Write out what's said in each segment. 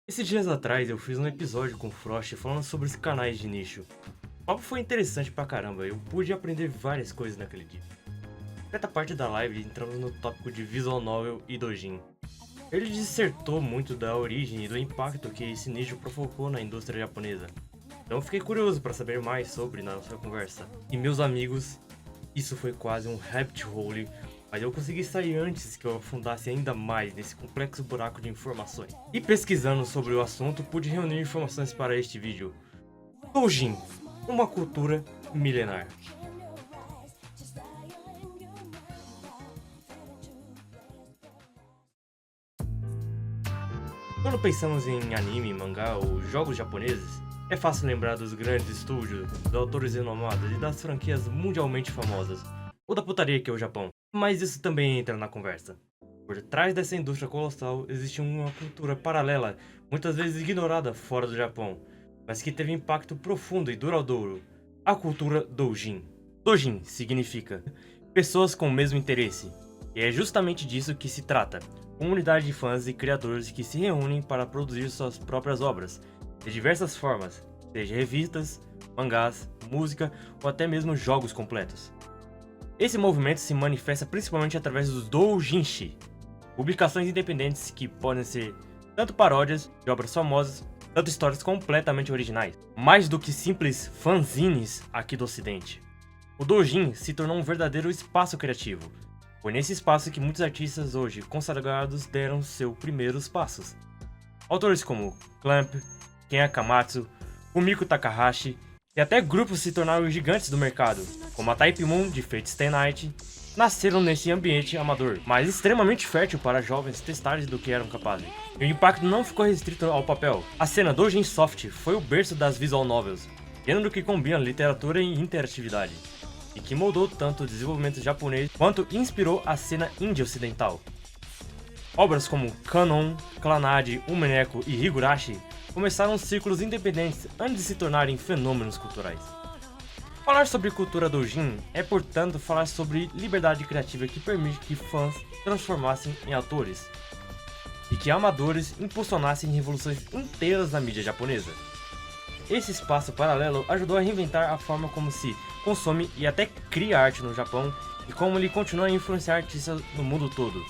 Esses dias atrás eu fiz um episódio com o Frost falando sobre os canais de nicho. O papo foi interessante pra caramba, eu pude aprender várias coisas naquele dia. Certa parte da live entramos no tópico de visual novel e doujin. Ele dissertou muito da origem e do impacto que esse nicho provocou na indústria japonesa. Então eu fiquei curioso para saber mais sobre na nossa conversa. E meus amigos, isso foi quase um rabbit hole, mas eu consegui sair antes que eu afundasse ainda mais nesse complexo buraco de informações. E pesquisando sobre o assunto, pude reunir informações para este vídeo. Doujin, uma cultura milenar. Quando pensamos em anime, mangá ou jogos japoneses, é fácil lembrar dos grandes estúdios, dos autores renomados e das franquias mundialmente famosas, ou da putaria que é o Japão. Mas isso também entra na conversa. Por trás dessa indústria colossal existe uma cultura paralela, muitas vezes ignorada fora do Japão, mas que teve impacto profundo e duradouro. A cultura doujin. Doujin significa pessoas com o mesmo interesse, e é justamente disso que se trata. Comunidade de fãs e criadores que se reúnem para produzir suas próprias obras, de diversas formas, seja revistas, mangás, música ou até mesmo jogos completos. Esse movimento se manifesta principalmente através dos doujinshi, publicações independentes que podem ser tanto paródias de obras famosas, tanto histórias completamente originais, mais do que simples fanzines aqui do ocidente. O doujin se tornou um verdadeiro espaço criativo. Foi nesse espaço que muitos artistas hoje consagrados deram seus primeiros passos. Autores como Clamp, Ken Akamatsu, Fumiko Takahashi e até grupos se tornaram gigantes do mercado, como a Type Moon de Fate Stay Night, nasceram nesse ambiente amador, mas extremamente fértil para jovens testarem do que eram capazes. E o impacto não ficou restrito ao papel. A cena Doujin Soft foi o berço das visual novels, gênero que combina literatura e interatividade, e que moldou tanto o desenvolvimento japonês quanto inspirou a cena indie ocidental. Obras como Kanon, Clannad, Umineko e Higurashi começaram círculos independentes antes de se tornarem fenômenos culturais. Falar sobre cultura doujin é, portanto, falar sobre liberdade criativa que permite que fãs transformassem em autores, e que amadores impulsionassem revoluções inteiras na mídia japonesa. Esse espaço paralelo ajudou a reinventar a forma como se consome e até cria arte no Japão e como ele continua a influenciar artistas no mundo todo.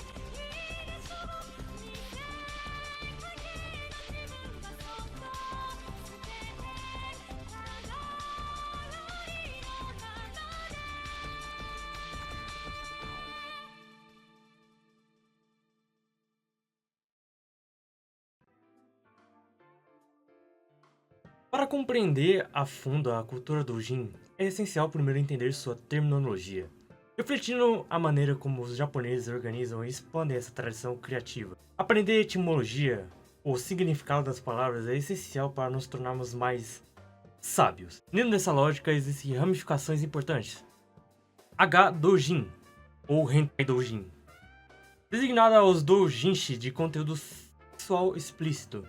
Para compreender a fundo a cultura doujin, é essencial primeiro entender sua terminologia, refletindo a maneira como os japoneses organizam e expandem essa tradição criativa. Aprender a etimologia, o significado das palavras, é essencial para nos tornarmos mais sábios. Dentro dessa lógica existem ramificações importantes. H-doujin, ou hentai doujin, designada aos doujinshi de conteúdo sexual explícito,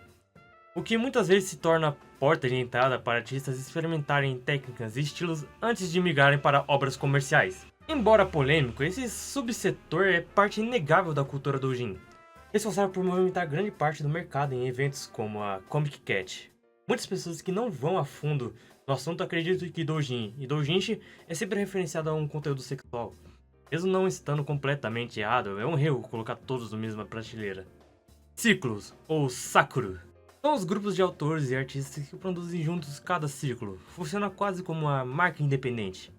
o que muitas vezes se torna a porta de entrada para artistas experimentarem técnicas e estilos antes de migrarem para obras comerciais. Embora polêmico, esse subsetor é parte inegável da cultura doujin, responsável por movimentar grande parte do mercado em eventos como a Comic Cat. Muitas pessoas que não vão a fundo no assunto acreditam que doujin e doujinshi é sempre referenciado a um conteúdo sexual. Mesmo não estando completamente errado, é um erro colocar todos na mesma prateleira. Ciclos, ou sakura, são os grupos de autores e artistas que produzem juntos cada círculo. Funciona quase como uma marca independente,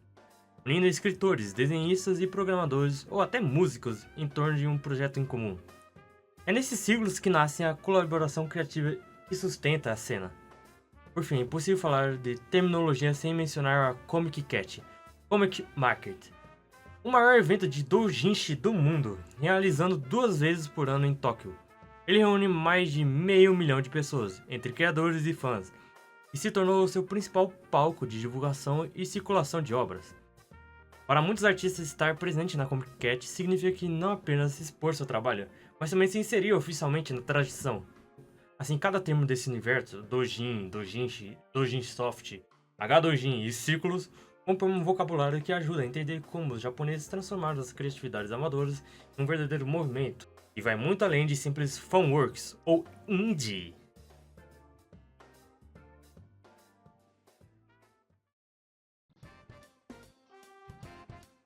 unindo escritores, desenhistas e programadores, ou até músicos, em torno de um projeto em comum. É nesses círculos que nasce a colaboração criativa que sustenta a cena. Por fim, é impossível falar de terminologia sem mencionar a Comic Cat, Comic Market, o maior evento de doujinshi do mundo, realizando 2 vezes por ano em Tóquio. Ele reúne mais de 500 mil de pessoas, entre criadores e fãs, e se tornou seu principal palco de divulgação e circulação de obras. Para muitos artistas, estar presente na Comic Cat significa que não apenas expor seu trabalho, mas também se inserir oficialmente na tradição. Assim, cada termo desse universo, doujin, doujinshi, doujin soft, h-doujin e círculos, compõem um vocabulário que ajuda a entender como os japoneses transformaram as criatividades amadoras em um verdadeiro movimento, e vai muito além de simples fanworks ou indie.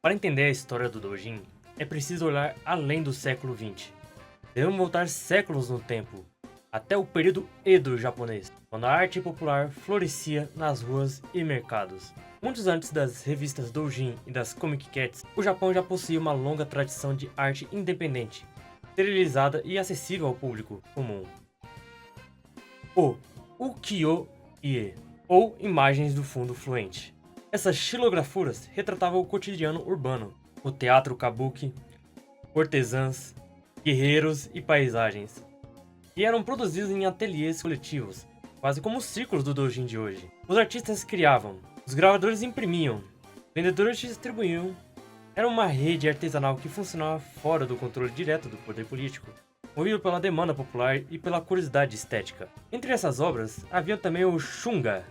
Para entender a história do doujin, é preciso olhar além do século XX. Devemos voltar séculos no tempo, até o período Edo japonês, quando a arte popular florescia nas ruas e mercados. Muitos antes das revistas doujin e das comic cats, o Japão já possuía uma longa tradição de arte independente, serializada e acessível ao público comum. O ukiyo-e, ou imagens do fundo fluente. Essas xilografuras retratavam o cotidiano urbano, o teatro kabuki, cortesãs, guerreiros e paisagens, e eram produzidos em ateliês coletivos, quase como os círculos do doujin de hoje. Os artistas criavam, os gravadores imprimiam, vendedores distribuíam. Era uma rede artesanal que funcionava fora do controle direto do poder político, movido pela demanda popular e pela curiosidade estética. Entre essas obras, havia também o shunga,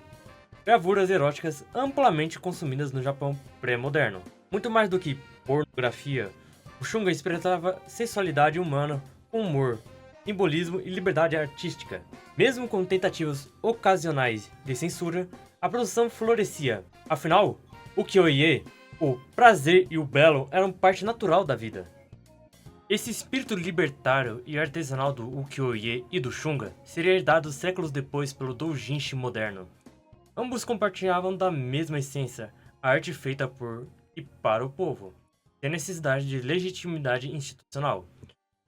gravuras eróticas amplamente consumidas no Japão pré-moderno. Muito mais do que pornografia, o shunga expressava sensualidade humana com humor, simbolismo e liberdade artística. Mesmo com tentativas ocasionais de censura, a produção florescia. Afinal, o ukiyo-e, o prazer e o belo eram parte natural da vida. Esse espírito libertário e artesanal do ukiyo-e e do shunga seria herdado séculos depois pelo doujinshi moderno. Ambos compartilhavam da mesma essência, a arte feita por e para o povo, sem a necessidade de legitimidade institucional.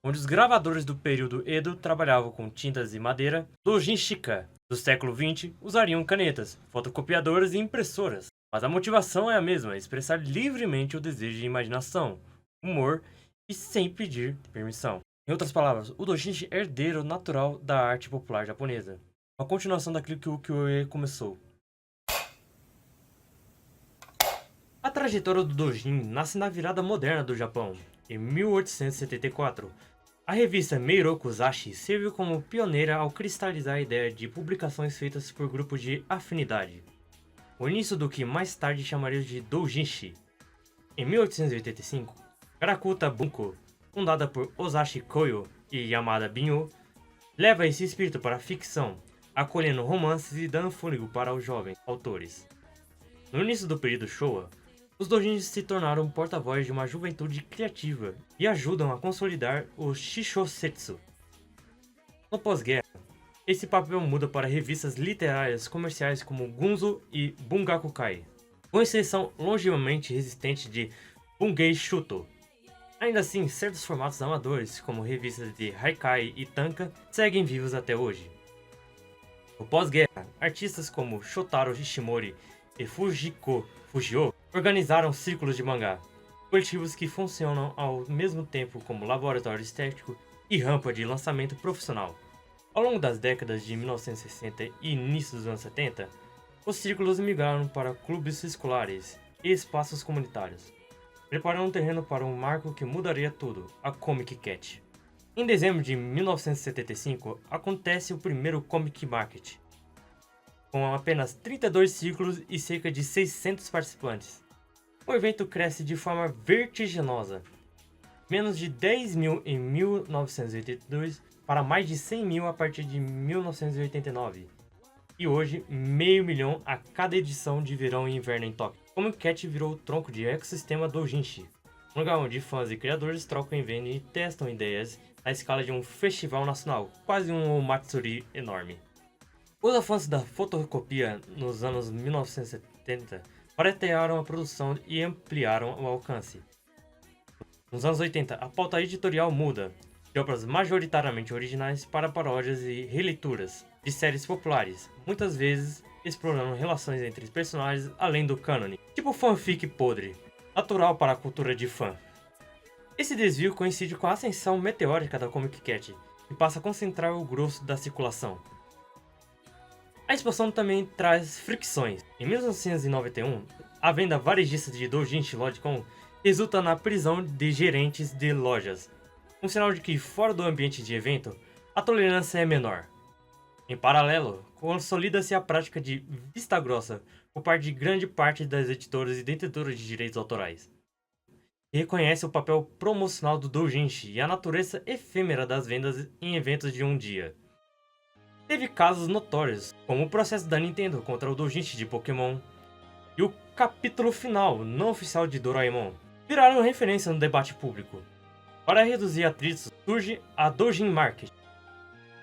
Onde os gravadores do período Edo trabalhavam com tintas e madeira, doujinshika do século XX usariam canetas, fotocopiadoras e impressoras. Mas a motivação é a mesma, expressar livremente o desejo de imaginação, humor e sem pedir permissão. Em outras palavras, o doujinshi é herdeiro natural da arte popular japonesa, uma continuação daquilo que o ukiyo-e começou. A trajetória do doujin nasce na virada moderna do Japão, em 1874. A revista Meiroku Zashi serviu como pioneira ao cristalizar a ideia de publicações feitas por grupos de afinidade, o início do que mais tarde chamaríamos de doujinshi. Em 1885, Karakuta Bunko, fundada por Osashi Koyo e Yamada Binho, leva esse espírito para a ficção, acolhendo romances e dando fôlego para os jovens autores. No início do período Showa, os doujins se tornaram porta-voz de uma juventude criativa e ajudam a consolidar o Shishosetsu. No pós-guerra, esse papel muda para revistas literárias comerciais como Gunzo e Bungakukai, com exceção longevamente resistente de Bungei Shuto. Ainda assim, certos formatos amadores, como revistas de Haikai e Tanka, seguem vivos até hoje. No pós-guerra, artistas como Shotaro Ishimori e Fujiko Fujio organizaram círculos de mangá, coletivos que funcionam ao mesmo tempo como laboratório estético e rampa de lançamento profissional. Ao longo das décadas de 1960 e início dos anos 70, os círculos migraram para clubes escolares e espaços comunitários, preparando um terreno para um marco que mudaria tudo, a Comic Cat. Em dezembro de 1975, acontece o primeiro Comic Market, com apenas 32 círculos e cerca de 600 participantes. O evento cresce de forma vertiginosa, menos de 10 mil em 1982 para mais de 100 mil a partir de 1989, e hoje 500.000 a cada edição de verão e inverno em Tóquio. Comic Cat virou o tronco de ecossistema doujinshi, um lugar onde fãs e criadores trocam e vendem e testam ideias na escala de um festival nacional, quase um matsuri enorme. Os avanços da fotocopia nos anos 1970 baratearam a produção e ampliaram o alcance. Nos anos 80, a pauta editorial muda, de obras majoritariamente originais para paródias e releituras de séries populares, muitas vezes explorando relações entre personagens além do cânone, tipo fanfic podre, natural para a cultura de fã. Esse desvio coincide com a ascensão meteórica da Comic Cat, que passa a concentrar o grosso da circulação. A expansão também traz fricções. Em 1991, a venda varejista de doujinshi.com resulta na prisão de gerentes de lojas, um sinal de que fora do ambiente de evento, a tolerância é menor. Em paralelo, consolida-se a prática de vista grossa por parte de grande parte das editoras e detentoras de direitos autorais, que reconhece o papel promocional do doujinshi e a natureza efêmera das vendas em eventos de um dia. Teve casos notórios, como o processo da Nintendo contra o doujinshi de Pokémon, e o capítulo final não oficial de Doraemon, viraram referência no debate público. Para reduzir atritos, surge a Doujin Market,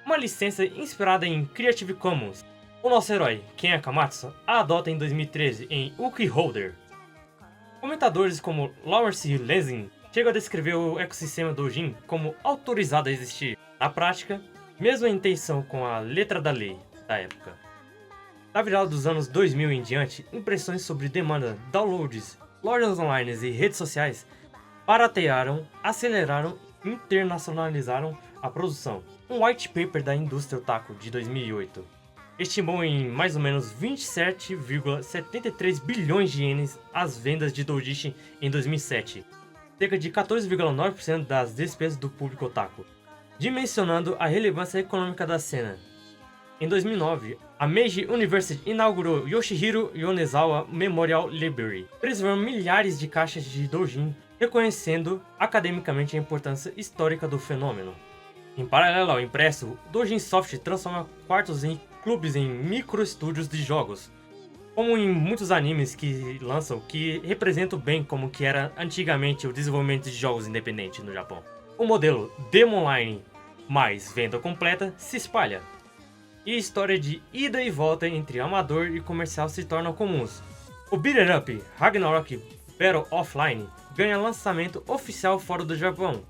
uma licença inspirada em Creative Commons. O nosso herói, Ken Akamatsu, a adota em 2013 em Ukiholder. Comentadores como Lawrence Lessing chegam a descrever o ecossistema Doujin como autorizado a existir. Na prática, mesma intenção com a letra da lei da época. Na virada dos anos 2000 em diante, impressões sobre demanda, downloads, lojas online e redes sociais baratearam, aceleraram e internacionalizaram a produção. Um white paper da indústria otaku de 2008 estimou em mais ou menos 27,73 bilhões de ienes as vendas de doujinshi em 2007, cerca de 14,9% das despesas do público otaku, dimensionando a relevância econômica da cena. Em 2009, a Meiji University inaugurou Yoshihiro Yonezawa Memorial Library, preservando milhares de caixas de doujin, reconhecendo academicamente a importância histórica do fenômeno. Em paralelo ao impresso, o Doujin Soft transforma quartos em clubes em micro-estúdios de jogos, como em muitos animes que lançam, que representam bem como que era antigamente o desenvolvimento de jogos independentes no Japão. O modelo Demo Online mais venda completa se espalha, e a história de ida e volta entre amador e comercial se tornam comuns. O Beat Up Ragnarok Battle Offline ganha lançamento oficial fora do Japão.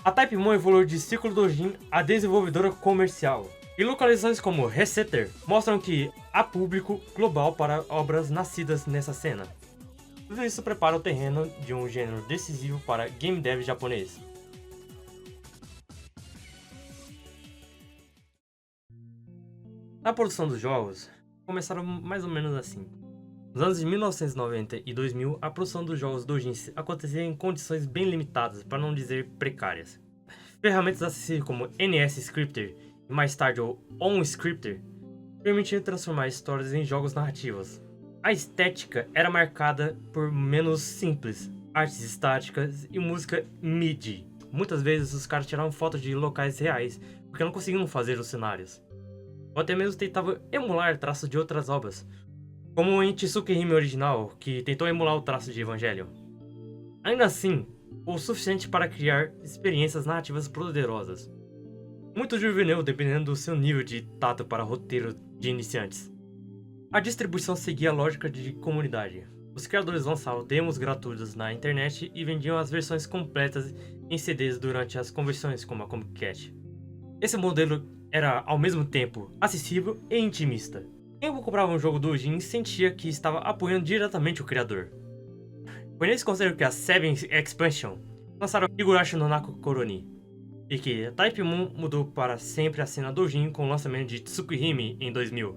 A Type Moon evoluiu de ciclo doujin a desenvolvedora comercial. E localizações como Resetter mostram que há público global para obras nascidas nessa cena. Tudo isso prepara o terreno de um gênero decisivo para game dev japonês. Na produção dos jogos, começaram mais ou menos assim. Nos anos de 1990 e 2000, a produção dos jogos doujin acontecia em condições bem limitadas, para não dizer precárias. Ferramentas acessíveis como NS Scripter e mais tarde o OnScripter permitiam transformar histórias em jogos narrativos. A estética era marcada por menus simples, artes estáticas e música MIDI. Muitas vezes os caras tiravam fotos de locais reais, porque não conseguiam fazer os cenários. Ou até mesmo tentavam emular traços de outras obras, como em Tsukihime original, que tentou emular o traço de Evangelion. Ainda assim, o suficiente para criar experiências narrativas poderosas. Muito juvenil dependendo do seu nível de tato para roteiro de iniciantes. A distribuição seguia a lógica de comunidade. Os criadores lançavam demos gratuitos na internet e vendiam as versões completas em CDs durante as convenções como a Comic Cat. Esse modelo era ao mesmo tempo acessível e intimista. Quem comprava um jogo doujin sentia que estava apoiando diretamente o criador. Foi nesse conselho que a Seven Expansion lançaram Higurashi no Naku Koroni, e que a Type Moon mudou para sempre a cena doujin com o lançamento de Tsukihime em 2000.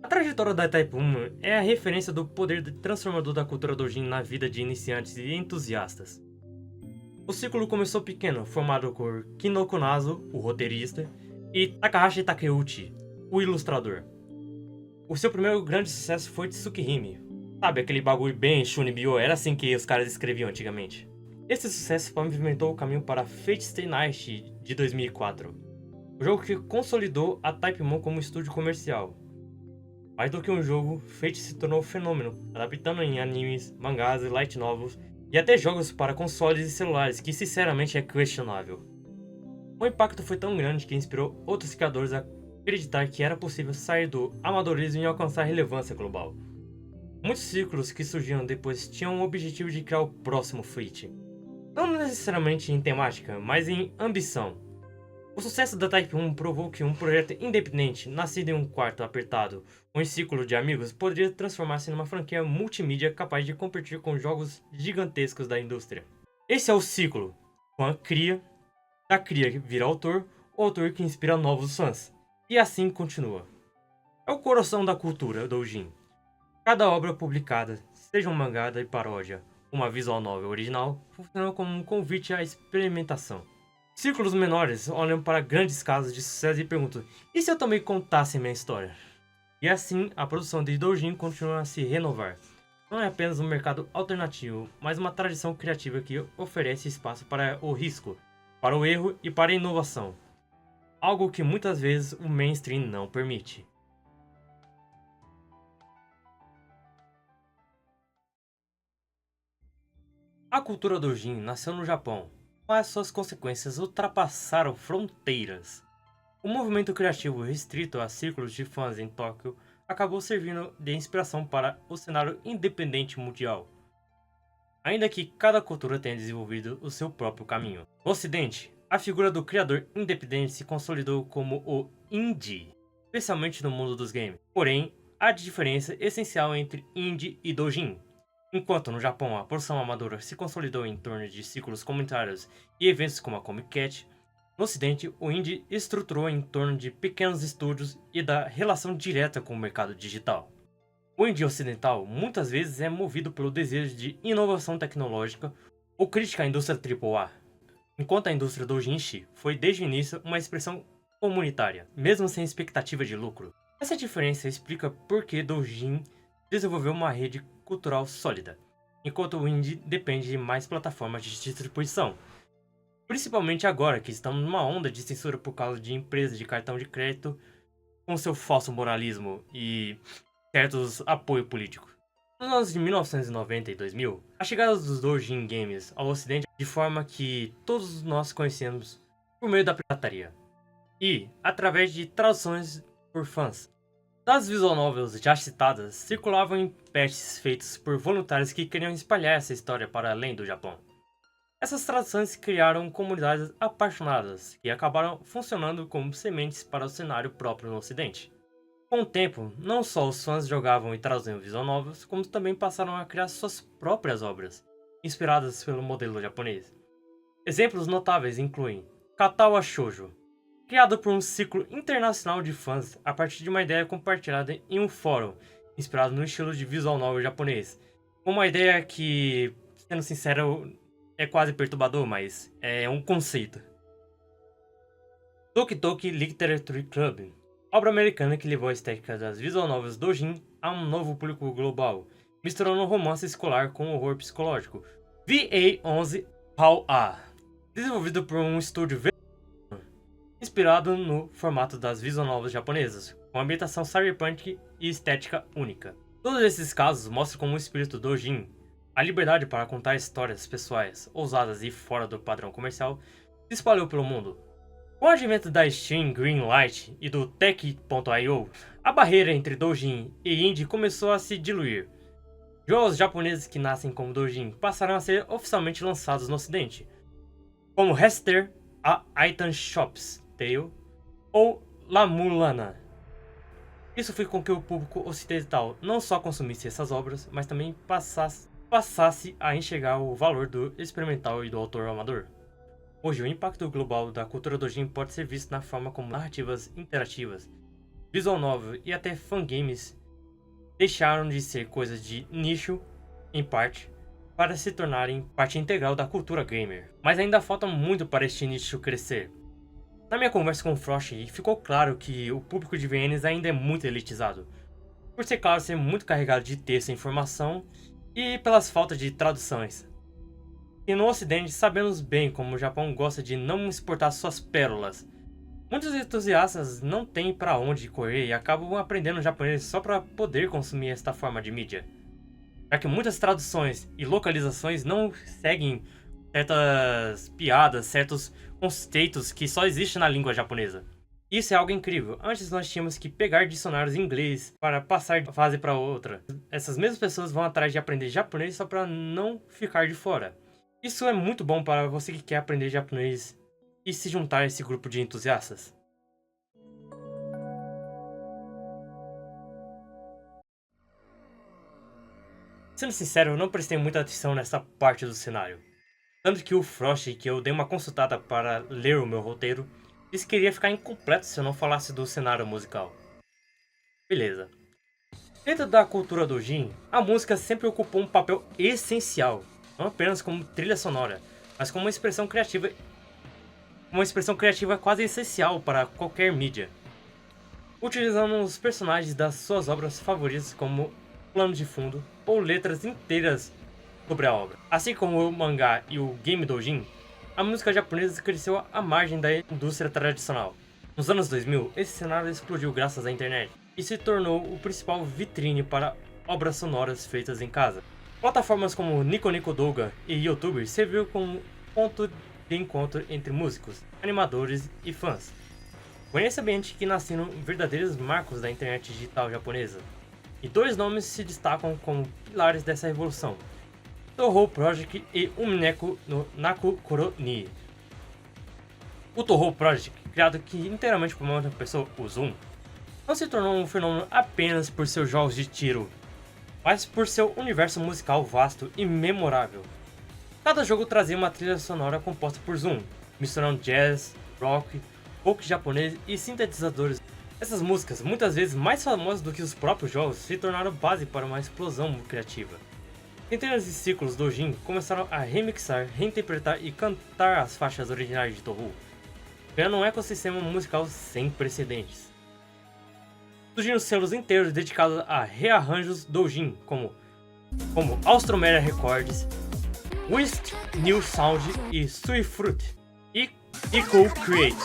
A trajetória da Type Moon é a referência do poder transformador da cultura doujin na vida de iniciantes e entusiastas. O ciclo começou pequeno, formado por Kinoko Naso, o roteirista, e Takahashi Takeuchi, o ilustrador. O seu primeiro grande sucesso foi Tsukihime. Sabe, aquele bagulho bem Shunibyo, era assim que os caras escreviam antigamente. Esse sucesso pavimentou o caminho para Fate Stay Night de 2004. O jogo que consolidou a Type Moon como estúdio comercial. Mais do que um jogo, Fate se tornou um fenômeno, adaptando em animes, mangás e light novels, e até jogos para consoles e celulares, que sinceramente é questionável. O impacto foi tão grande que inspirou outros criadores a acreditar que era possível sair do amadorismo e alcançar relevância global. Muitos ciclos que surgiram depois tinham o objetivo de criar o próximo Fate. Não necessariamente em temática, mas em ambição. O sucesso da Type 1 provou que um projeto independente, nascido em um quarto apertado ou em círculo de amigos, poderia transformar-se numa franquia multimídia capaz de competir com jogos gigantescos da indústria. Esse é o ciclo, com a cria, da cria que vira autor, o autor que inspira novos fãs, e assim continua. É o coração da cultura doujin. Cada obra publicada, seja um mangá e paródia, uma visual novel original, funciona como um convite à experimentação. Círculos menores olham para grandes casos de sucesso e perguntam: e se eu também contasse minha história? E assim, a produção de doujin continua a se renovar. Não é apenas um mercado alternativo, mas uma tradição criativa que oferece espaço para o risco, para o erro e para a inovação. Algo que muitas vezes o mainstream não permite. A cultura doujin nasceu no Japão, mas suas consequências ultrapassaram fronteiras. O movimento criativo restrito a círculos de fãs em Tóquio acabou servindo de inspiração para o cenário independente mundial, ainda que cada cultura tenha desenvolvido o seu próprio caminho. No Ocidente, a figura do criador independente se consolidou como o indie, especialmente no mundo dos games. Porém, há diferença essencial entre indie e doujin. Enquanto no Japão a produção amadora se consolidou em torno de ciclos comunitários e eventos como a Comic Cat, no Ocidente o indie estruturou em torno de pequenos estúdios e da relação direta com o mercado digital. O indie ocidental muitas vezes é movido pelo desejo de inovação tecnológica ou crítica à indústria AAA, enquanto a indústria doujinshi foi desde o início uma expressão comunitária, mesmo sem expectativa de lucro. Essa diferença explica por que doujin desenvolveu uma rede cultural sólida, enquanto o indie depende de mais plataformas de distribuição. Principalmente agora que estamos numa onda de censura por causa de empresas de cartão de crédito com seu falso moralismo e certos apoio político. Nos anos de 1990 e 2000, a chegada dos doujin games ao ocidente de forma que todos nós conhecemos por meio da pirataria e através de traduções por fãs. Das visual novels já citadas circulavam em patches feitos por voluntários que queriam espalhar essa história para além do Japão. Essas traduções criaram comunidades apaixonadas que acabaram funcionando como sementes para o cenário próprio no ocidente. Com o tempo, não só os fãs jogavam e traziam visual novels, como também passaram a criar suas próprias obras, inspiradas pelo modelo japonês. Exemplos notáveis incluem Katawa Shoujo, criado por um ciclo internacional de fãs a partir de uma ideia compartilhada em um fórum, inspirado no estilo de visual novel japonês. Uma ideia que, sendo sincero, é quase perturbador, mas é um conceito. Doki Doki Literature Club, obra americana que levou a estética das visual novels doujin a um novo público global, misturando romance escolar com horror psicológico. VA11 How A, desenvolvido por um estúdio inspirado no formato das visual novels japonesas, com ambientação cyberpunk e estética única. Todos esses casos mostram como o espírito doujin, a liberdade para contar histórias pessoais, ousadas e fora do padrão comercial, se espalhou pelo mundo. Com o advento da Steam Greenlight e do Tech.io, a barreira entre doujin e indie começou a se diluir. Jogos japoneses que nascem como doujin passaram a ser oficialmente lançados no ocidente, como Hester, a Item Shops Tale ou La Mulana. Isso fez com que o público ocidental não só consumisse essas obras, mas também passasse a enxergar o valor do experimental e do autor amador. Hoje, o impacto global da cultura doujin pode ser visto na forma como narrativas interativas, visual novel e até fangames deixaram de ser coisas de nicho, em parte, para se tornarem parte integral da cultura gamer. Mas ainda falta muito para este nicho crescer. Na minha conversa com o Frost, ficou claro que o público de VNs ainda é muito elitizado, por ser claro ser muito carregado de texto e informação e pelas faltas de traduções. E no ocidente sabemos bem como o Japão gosta de não exportar suas pérolas. Muitos entusiastas não têm para onde correr e acabam aprendendo japonês só para poder consumir esta forma de mídia, já que muitas traduções e localizações não seguem certas piadas, certos conceitos que só existem na língua japonesa. Isso é algo incrível. Antes nós tínhamos que pegar dicionários em inglês para passar de fase para outra. Essas mesmas pessoas vão atrás de aprender japonês só para não ficar de fora. Isso é muito bom para você que quer aprender japonês e se juntar a esse grupo de entusiastas. Sendo sincero, eu não prestei muita atenção nessa parte do cenário. Tanto que o Frost, que eu dei uma consultada para ler o meu roteiro, disse que iria ficar incompleto se eu não falasse do cenário musical. Beleza. Dentro da cultura doujin, a música sempre ocupou um papel essencial, não apenas como trilha sonora, mas como uma expressão criativa quase essencial para qualquer mídia. Utilizando os personagens das suas obras favoritas como plano de fundo ou letras inteiras sobre a obra. Assim como o mangá e o game doujin, a música japonesa cresceu à margem da indústria tradicional. Nos anos 2000, esse cenário explodiu graças à internet e se tornou o principal vitrine para obras sonoras feitas em casa. Plataformas como Nico Nico Douga e YouTube serviram como ponto de encontro entre músicos, animadores e fãs. Foi nesse ambiente que nasceram verdadeiros marcos da internet digital japonesa. E dois nomes se destacam como pilares dessa revolução: Touhou Project e Umineko no Naku Koro ni. O Touhou Project, criado inteiramente por uma outra pessoa, o Zoom, não se tornou um fenômeno apenas por seus jogos de tiro, mas por seu universo musical vasto e memorável. Cada jogo trazia uma trilha sonora composta por Zoom, misturando jazz, rock, folk japonês e sintetizadores. Essas músicas, muitas vezes mais famosas do que os próprios jogos, se tornaram base para uma explosão criativa. Centenas de ciclos doujin começaram a remixar, reinterpretar e cantar as faixas originais de Touhou, criando um ecossistema musical sem precedentes. Surgiram selos inteiros dedicados a rearranjos doujin, como Austromeria Records, Wist New Sound e Suifruit, e Eco Create,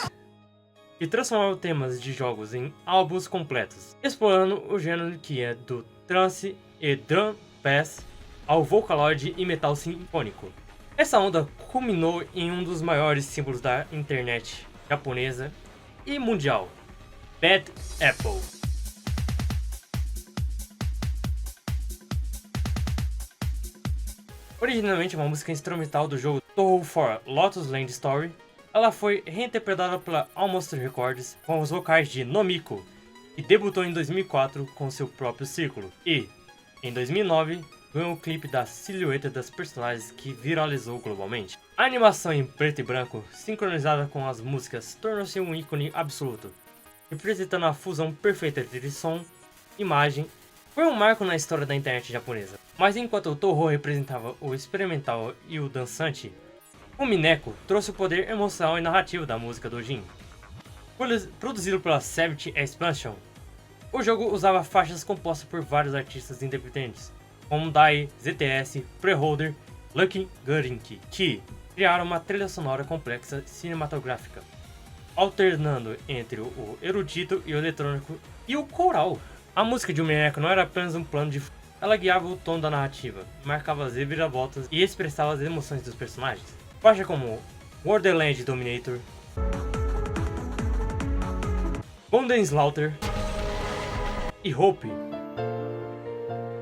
e transformaram temas de jogos em álbuns completos, explorando o gênero que é do trance e drum bass ao Vocaloid e metal sinfônico. Essa onda culminou em um dos maiores símbolos da internet japonesa e mundial, Bad Apple. Originalmente uma música instrumental do jogo Touhou 4 Lotus Land Story, ela foi reinterpretada pela Almost Records com os vocais de Nomiko e debutou em 2004 com seu próprio círculo. E, em 2009, ganhou o clipe da silhueta das personagens que viralizou globalmente. A animação em preto e branco, sincronizada com as músicas, tornou-se um ícone absoluto, representando a fusão perfeita entre som, imagem. Foi um marco na história da internet japonesa. Mas enquanto o Touhou representava o experimental e o dançante, o Mineko trouxe o poder emocional e narrativo da música doujin. Produzido pela Savage Expansion, o jogo usava faixas compostas por vários artistas independentes, como Dai, ZTS, Freeholder, Lucky Gurinki, que criaram uma trilha sonora complexa cinematográfica, alternando entre o erudito e o eletrônico e o coral. A música de Umineko não era apenas um plano de fundo, ela guiava o tom da narrativa, marcava as reviravoltas e expressava as emoções dos personagens. Faixas como Borderland Dominator, Golden Slaughter e Hope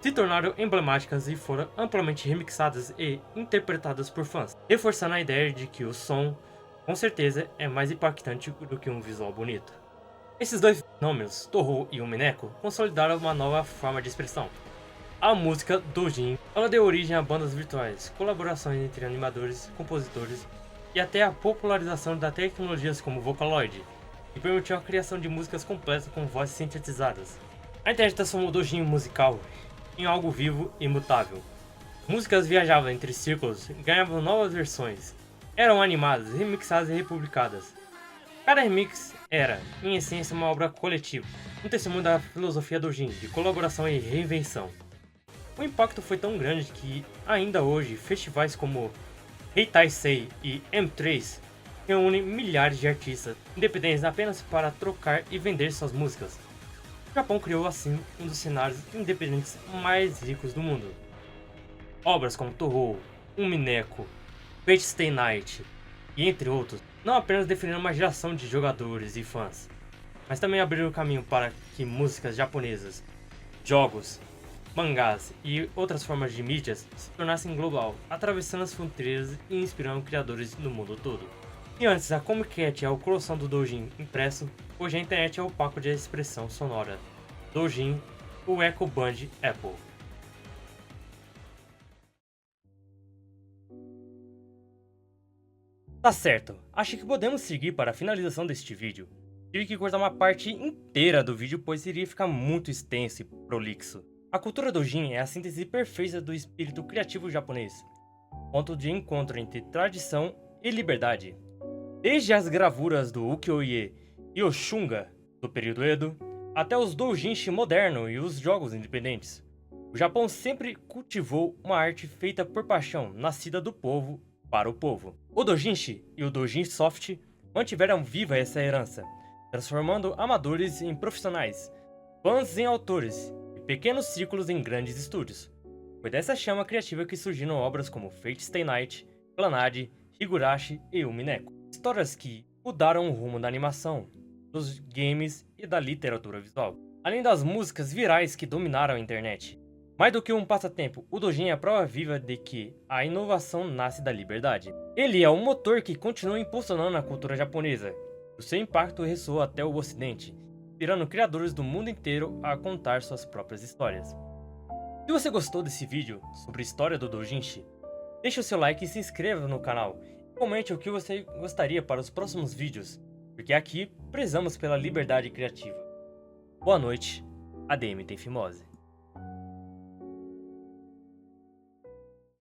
se tornaram emblemáticas e foram amplamente remixadas e interpretadas por fãs, reforçando a ideia de que o som, com certeza, é mais impactante do que um visual bonito. Esses dois fenômenos, Touhou e Umineko, consolidaram uma nova forma de expressão. A música doujin, ela deu origem a bandas virtuais, colaborações entre animadores, compositores e até a popularização de tecnologias como Vocaloid, que permitiu a criação de músicas completas com vozes sintetizadas. A internet transformou o doujin musical em algo vivo e imutável. Músicas viajavam entre círculos, ganhavam novas versões, eram animadas, remixadas e republicadas. Cada remix era, em essência, uma obra coletiva, um testemunho da filosofia doujin, de colaboração e reinvenção. O impacto foi tão grande que, ainda hoje, festivais como Heitaisei e M3 reúnem milhares de artistas, independentes apenas para trocar e vender suas músicas. O Japão criou assim um dos cenários independentes mais ricos do mundo. Obras como Touhou, Umineko, Fate Stay Night e entre outros, não apenas definiram uma geração de jogadores e fãs, mas também abriram o caminho para que músicas japonesas, jogos, mangás e outras formas de mídias se tornassem global, atravessando as fronteiras e inspirando criadores no mundo todo. E antes a Comic Cat é o coração do doujin impresso, hoje a internet é o palco de expressão sonora. Doujin, o Echo Band Apple. Tá certo, acho que podemos seguir para a finalização deste vídeo. Tive que cortar uma parte inteira do vídeo pois iria ficar muito extenso e prolixo. A cultura doujin é a síntese perfeita do espírito criativo japonês, ponto de encontro entre tradição e liberdade. Desde as gravuras do ukiyo-e e o shunga do período Edo, até os doujinshi moderno e os jogos independentes. O Japão sempre cultivou uma arte feita por paixão, nascida do povo para o povo. O doujinshi e o doujin soft mantiveram viva essa herança, transformando amadores em profissionais, fãs em autores e pequenos círculos em grandes estúdios. Foi dessa chama criativa que surgiram obras como Fate Stay Night, Clannad, Higurashi e Umineko. Histórias que mudaram o rumo da animação, dos games e da literatura visual. Além das músicas virais que dominaram a internet. Mais do que um passatempo, o Doujin é a prova viva de que a inovação nasce da liberdade. Ele é o motor que continua impulsionando a cultura japonesa. O seu impacto ressoa até o ocidente, inspirando criadores do mundo inteiro a contar suas próprias histórias. Se você gostou desse vídeo sobre a história do Doujinshi, deixe o seu like e se inscreva no canal. Comente o que você gostaria para os próximos vídeos, porque aqui prezamos pela liberdade criativa. Boa noite, ADM tem fimose.